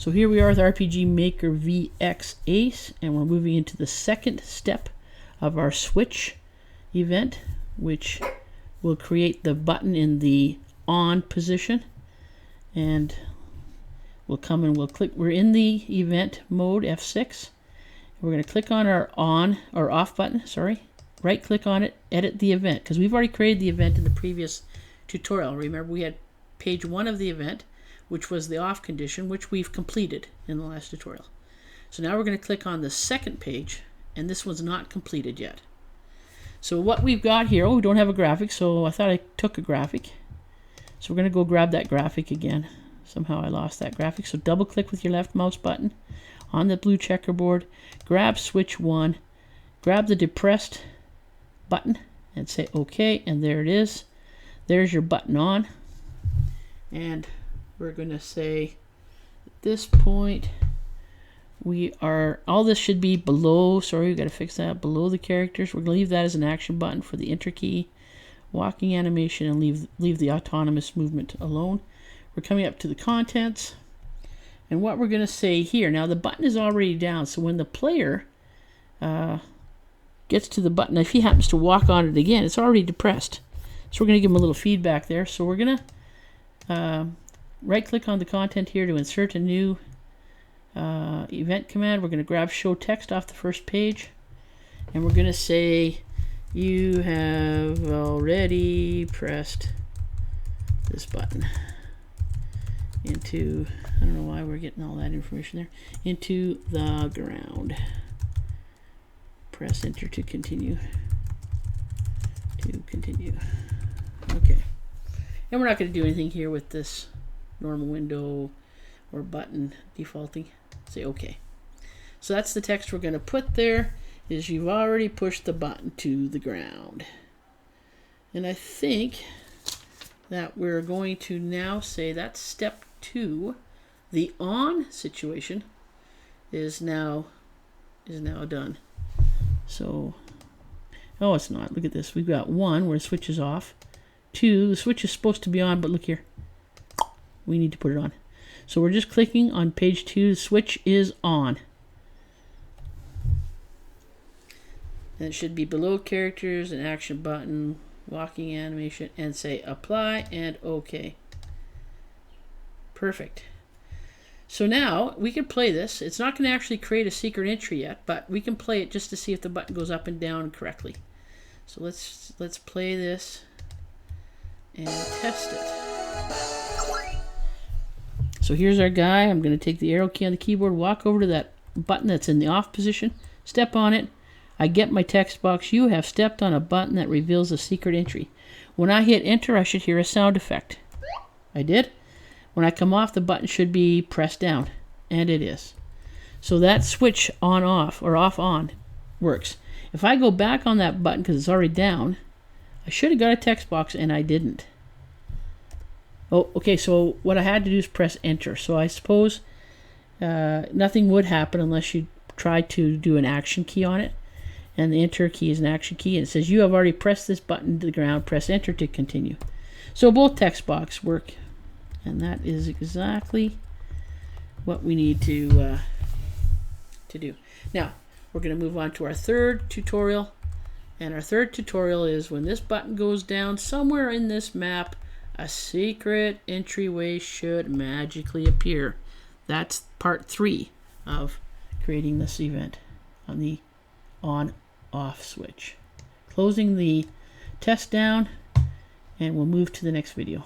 So here we are with RPG Maker VX Ace, and we're moving into the second step of our switch event, which will create the button in the on position. And we'll come and we'll click. We're in the event mode, F6. We're going to click on our on or off button, sorry. Right click on it, edit the event, because we've already created the event in the previous tutorial. Remember, we had page 1 of the event, which was the off condition, which we've completed in the last tutorial. So now we're going to click on the second page, and this one's not completed yet. So what we've got here, oh, we don't have a graphic, so I thought I took a graphic. So we're going to go grab that graphic again. Somehow I lost that graphic. So double click with your left mouse button on the blue checkerboard, grab switch 1, grab the depressed button and say OK, and there it is. There's your button on. And we're going to say at this point we are, all this should be below, sorry, we've got to fix that, below the characters. We're going to leave that as an action button for the enter key, walking animation, and leave the autonomous movement alone. We're coming up to the contents, and what we're going to say here, now the button is already down, so when the player gets to the button, if he happens to walk on it again, it's already depressed. So we're going to give him a little feedback there. So we're going to right click on the content here to insert a new event command. We're going to grab show text off the first page, and we're going to say you have already pressed this button into, I don't know why we're getting all that information there, into the ground. Press enter to continue. Okay. And we're not going to do anything here with this normal window or button defaulting. Say OK. So that's the text we're going to put there, is you've already pushed the button to the ground. And I think that we're going to now say that's step 2. The on situation is now done. So, oh, it's not. Look at this. We've got 1 where the switch is off. 2, the switch is supposed to be on, but look here. We need to put it on. So we're just clicking on page 2. The switch is on. And it should be below characters, an action button, walking animation, and say apply and OK. Perfect. So now we can play this. It's not going to actually create a secret entry yet, but we can play it just to see if the button goes up and down correctly. So let's play this and test it. So here's our guy. I'm going to take the arrow key on the keyboard, walk over to that button that's in the off position, step on it. I get my text box. You have stepped on a button that reveals a secret entry. When I hit enter, I should hear a sound effect. I did. When I come off, the button should be pressed down, and it is. So that switch on off or off on works. If I go back on that button because it's already down, I should have got a text box and I didn't. Oh, okay, so what I had to do is press enter. So I suppose nothing would happen unless you try to do an action key on it. And the enter key is an action key, and it says you have already pressed this button to the ground, press enter to continue. So both text boxes work. And that is exactly what we need to do. Now, we're going to move on to our third tutorial. And our third tutorial is when this button goes down somewhere in this map, a secret entryway should magically appear. That's part 3 of creating this event on the on-off switch. Closing the test down, and we'll move to the next video.